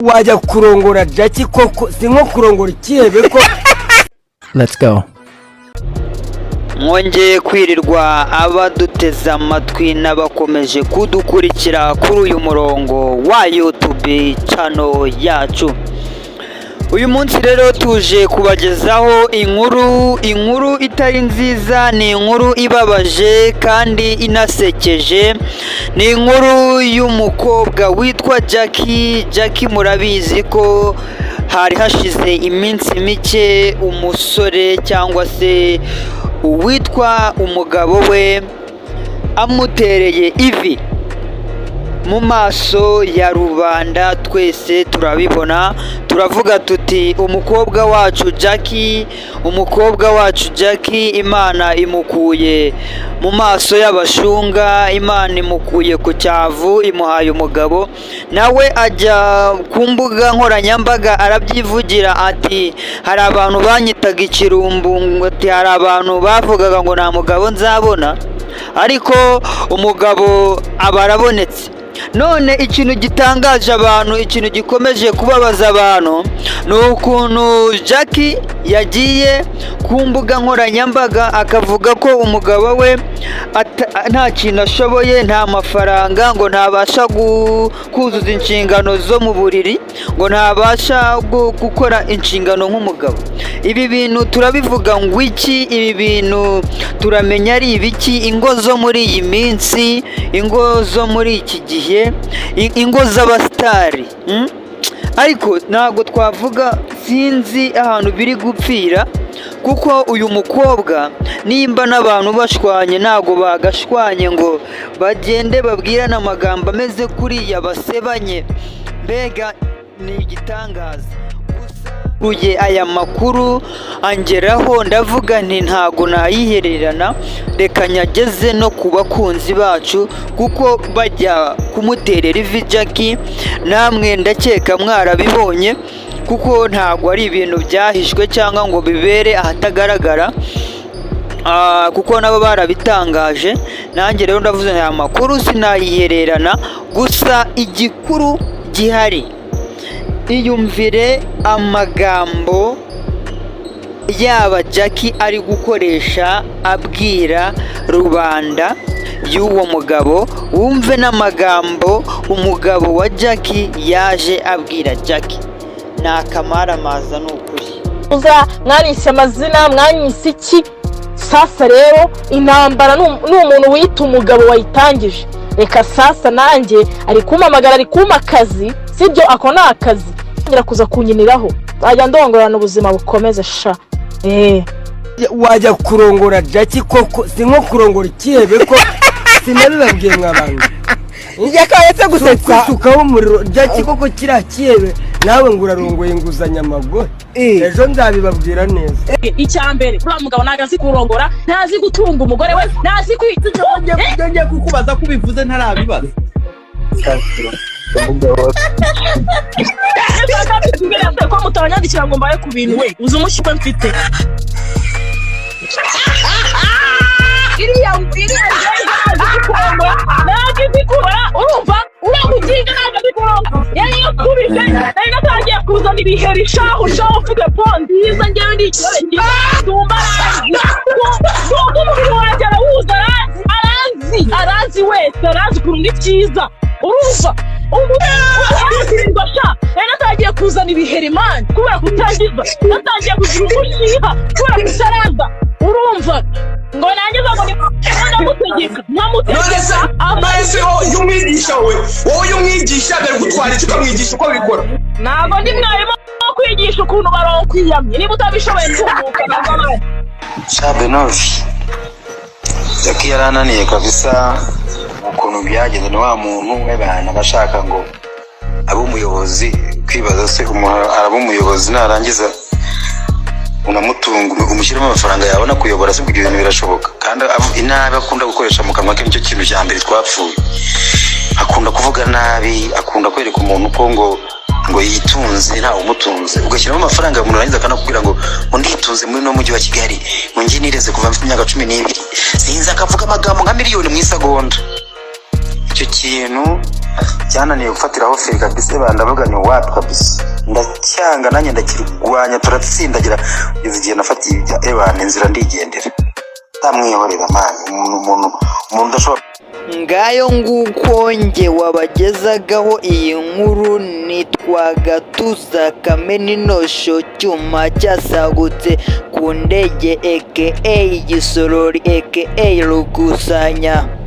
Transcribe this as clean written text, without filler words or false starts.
wajya kurongora Jackie koko si nko kurongora ikihebe ko. Let's go. Mwongeye kwirirwa abaduteza amatwi n'abakomeje kudukurikira kuri uyu murongo wa YouTube channel yacu. Uyu munsi rero tuje kubagezaho inkuru itari nziza, ni inkuru ibabaje kandi inasekeje. Ni inkuru y'umukobwa witwa Jackie murabizi ko hari hashize iminsi mike umusore cyangwa se uwitwa umugabo we amutereye ivi mu maso ya rubanda. Twese turabibona, turavuga tuti umukobwa wacu Jackie Imana imukuye mu maso y'abashunga, Imana imukuye ku cyavu, imuhaye umugabo. Nawe ajya ku mbuga nkoranyambaga arabyivugira ati hari abantu banyitaga ikirumbu, ati hari abantu bavugaga ngo nta mugabo nzabona, ariko umugabo aba arabonetse. None ikintu gitangaje abantu, ikintu gikomeje kubabaza abantu, ni ukuntu Jackie yagiye ku mbuga nkoranyambaga akavuga ko umugabo we nta kintu ashoboye, nta mafaranga, ngo ntabasha kuzuza inshingano zo mu buriri, ngo ntabasha gukora inshingano nk'umugabo. Ibi bintu turabivuga ngo iki? Ibi bintu turamenya ari ibiki? Ingo zo muri iyi minsi, ingo zo muri iki gihe, ingo z'abasitari, ariko ntabwo twavuga, sinzi ahantu biri gupfira, kuko uyu mukobwa nimba n'abantu bashwanye ntabwo bagashwanye ngo bagende babwirane amagambo ameze kuriya basebanye. Mbega ni igitangaza. Uye aya makuru angeraho ndavuga nti ntago nayihererana, reka nyageze no ku bakunzi bacu kuko bajya kumuterera ivi Jackie. Namwe ndakeka mwarabibonye kuko ntago ari ibintu byahishwe cyangwa ngo bibere ahatagaragara, kuko nabo barabitangaje. Nanjye rero ndavuze aya makuru sinayihererana, gusa igikuru gihari, iyumvire amagambo yaba Jackie ari gukoresha abwira rubanda y'uwo mugabo, wumve n'amagambo umugabo wa Jackie yaje abwira Jackie. Ni akamaramaza ni ukuri. Mwarise amazina, mwanyise iki? Sasa rero intambara n'umuntu wita umugabo wayitangije. Reka sasa nanjye ari kumamagara, ari kuma akazi, sibyo? Ako ni akazi ngira kuza kunyiniraho, ajya ndongorana ubuzima bukomeze sha. Wajya kurongora Jackie koko si nko kurongora ikihebe ko. Sinabibabwiye mw'abantu. Yakayetse gusetsa ukaho umuriro Jackie koko kiriya kihebe, nawe ngo urarongoye inguzanya amagore. Ejo nzabibabwira neza. Icyambere uriya mugabo ntago azi kurongora, ntazi gutunga umugore we, ntazi kwita. Njye kukubaza ko ubivuze ntarabibaza. Ko mutaranyandikira ngo mbaye ku bintu we uzi umushyikwe mfite. Iriya ntabwo izi kubara, urumva uramuginga ntabwo azi kurongora. Yari yakubise, nari natangiye kuzana ibiheri shaho ufite po nziza, njyewe ndi ikirenge tumba umubiri wanjye arawuzi, arazi wese, arazi ukuntu ni cyiza, urumva umubirwa sha. Nari natangiye kuzana ibiheri mani kubera kutangiza, natangiye kugira umushiha kubera kutaranda, urumva ngo nangiza ngo nkamutegeka amaseho y'umwigisha we, wowe y'umwigisha dore gutwara icyo ukamwigisha uko bikora. Ntabwo ndi mwarimu wo kwigisha ukuntu barongo kwiyamye, niba utabishoboye ntubuka n'abandi. Shabenovi Jackie yarananiye kabisa ukuntu byagenze. Ni wa muntu w'abantu bashaka ngo abe umuyobozi, kwibaza se araba umuyobozi narangiza unamutunga umushyiramo amafaranga yabona kuyobora, se ibyo bintu birashoboka? Kandi inabi akunda gukoresha mu kanwa ke nicyo kintu cya mbere twapfuye. Akunda kuvuga nabi, akunda kwereka umuntu ko ngo yitunze nta umutunze, ugashyiramo amafaranga umuntu arangiza akanakubwira ngo nditunze muri no mujyi wa Kigali, ngo ngiye nireze kuva mfite imyaka 12, sinzi akavuga amagambo nka miliyoni mu isagonda. Icyo kintu cyananiye gufatiraho feri kabisa bandavuga ni wapi kabisa ndacyanga nanjye ndakirwanya turatsindagira kugeza igihe nafatiye ibya ebana inzira ndigendera tamwihorera mani umuntu udashobora. Ngayo nguko nge wabagezagaho iyi nkuru, nitwaga Tuza Kameninosho, cyuma cyasagutse ku ndege aka Gisorori aka Rukusanya.